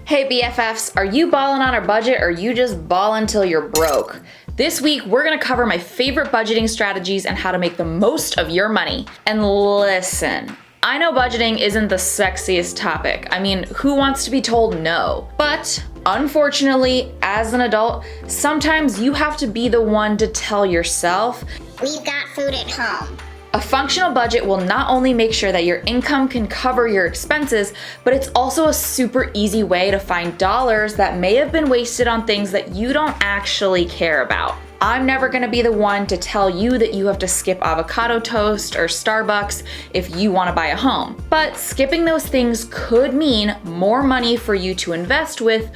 Hey BFFs, are you balling on a budget or you just balling till you're broke? This week, we're gonna cover my favorite budgeting strategies and how to make the most of your money. And listen, I know budgeting isn't the sexiest topic. I mean, who wants to be told no? But unfortunately, as an adult, sometimes you have to be the one to tell yourself, "We've got food at home." A functional budget will not only make sure that your income can cover your expenses, but it's also a super easy way to find dollars that may have been wasted on things that you don't actually care about. I'm never gonna be the one to tell you that you have to skip avocado toast or Starbucks if you wanna buy a home. But skipping those things could mean more money for you to invest with,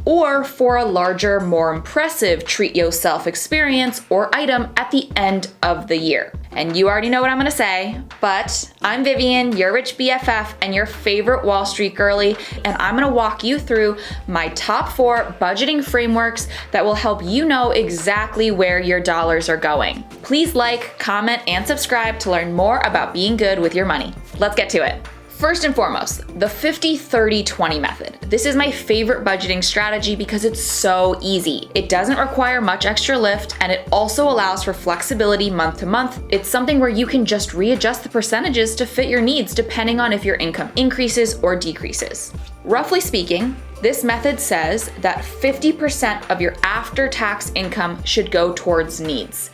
or for a larger, more impressive treat yourself experience or item at the end of the year. And you already know what I'm gonna say, but I'm Vivian, your Rich BFF, and your favorite Wall Street girly, and I'm gonna walk you through my top 4 budgeting frameworks that will help you know exactly where your dollars are going. Please like, comment, and subscribe to learn more about being good with your money. Let's get to it. First and foremost, the 50-30-20 method. This is my favorite budgeting strategy because it's so easy. It doesn't require much extra lift, and it also allows for flexibility month to month. It's something where you can just readjust the percentages to fit your needs depending on if your income increases or decreases. Roughly speaking, this method says that 50% of your after-tax income should go towards needs.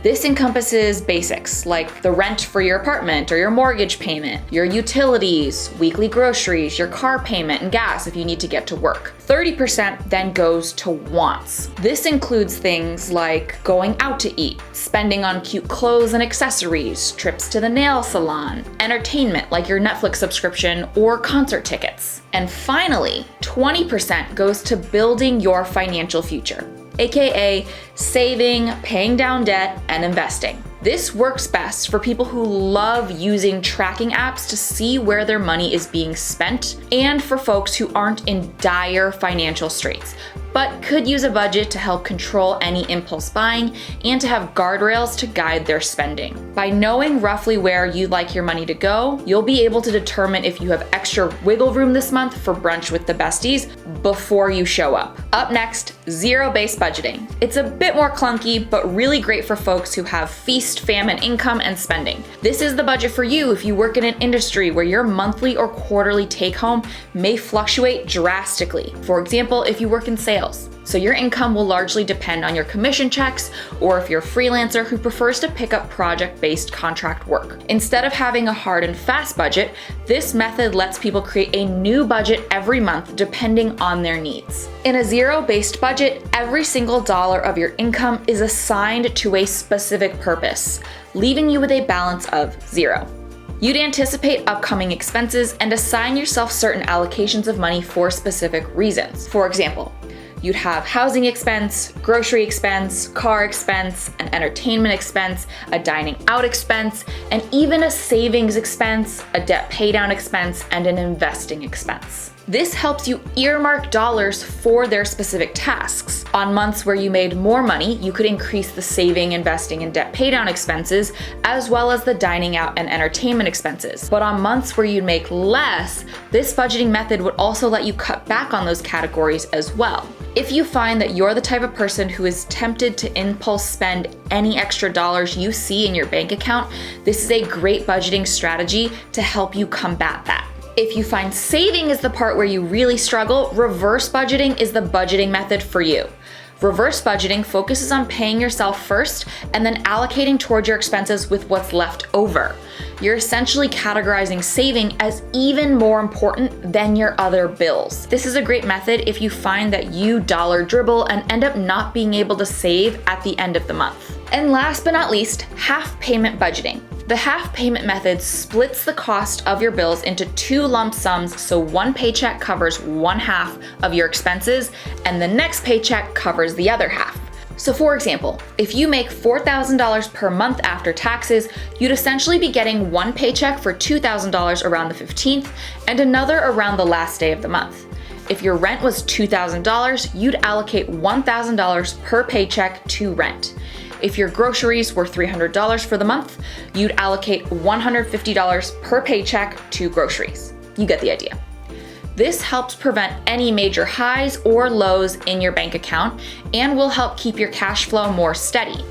This encompasses basics like the rent for your apartment or your mortgage payment, your utilities, weekly groceries, your car payment and gas if you need to get to work. 30% then goes to wants. This includes things like going out to eat, spending on cute clothes and accessories, trips to the nail salon, entertainment like your Netflix subscription or concert tickets. And finally, 20% goes to building your financial future, aka saving, paying down debt, and investing. This works best for people who love using tracking apps to see where their money is being spent, and for folks who aren't in dire financial straits, but could use a budget to help control any impulse buying and to have guardrails to guide their spending. By knowing roughly where you'd like your money to go, you'll be able to determine if you have extra wiggle room this month for brunch with the besties before you show up. Up next, zero-based budgeting. It's a bit more clunky, but really great for folks who have feast, famine income and spending. This is the budget for you if you work in an industry where your monthly or quarterly take-home may fluctuate drastically. For example, if you work in sales. So your income will largely depend on your commission checks, or if you're a freelancer who prefers to pick up project-based contract work. Instead of having a hard and fast budget, this method lets people create a new budget every month depending on their needs. In a zero-based budget, every single dollar of your income is assigned to a specific purpose, leaving you with a balance of 0. You'd anticipate upcoming expenses and assign yourself certain allocations of money for specific reasons. For example, you'd have housing expense, grocery expense, car expense, an entertainment expense, a dining out expense, and even a savings expense, a debt paydown expense, and an investing expense. This helps you earmark dollars for their specific tasks. On months where you made more money, you could increase the saving, investing, and debt paydown expenses, as well as the dining out and entertainment expenses. But on months where you'd make less, this budgeting method would also let you cut back on those categories as well. If you find that you're the type of person who is tempted to impulse spend any extra dollars you see in your bank account, this is a great budgeting strategy to help you combat that. If you find saving is the part where you really struggle, reverse budgeting is the budgeting method for you. Reverse budgeting focuses on paying yourself first and then allocating towards your expenses with what's left over. You're essentially categorizing saving as even more important than your other bills. This is a great method if you find that you dollar dribble and end up not being able to save at the end of the month. And last but not least, half payment budgeting. The half payment method splits the cost of your bills into 2 lump sums, so one paycheck covers one half of your expenses and the next paycheck covers the other half. So for example, if you make $4,000 per month after taxes, you'd essentially be getting one paycheck for $2,000 around the 15th and another around the last day of the month. If your rent was $2,000, you'd allocate $1,000 per paycheck to rent. If your groceries were $300 for the month, you'd allocate $150 per paycheck to groceries. You get the idea. This helps prevent any major highs or lows in your bank account and will help keep your cash flow more steady.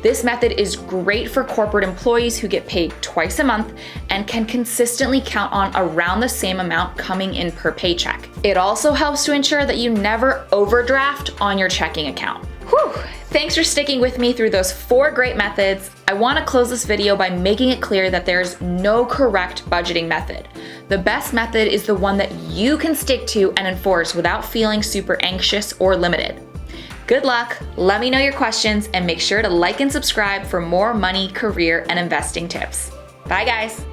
This method is great for corporate employees who get paid twice a month and can consistently count on around the same amount coming in per paycheck. It also helps to ensure that you never overdraft on your checking account. Whew! Thanks for sticking with me through those 4 great methods. I want to close this video by making it clear that there's no correct budgeting method. The best method is the one that you can stick to and enforce without feeling super anxious or limited. Good luck, let me know your questions, and make sure to like and subscribe for more money, career, and investing tips. Bye guys.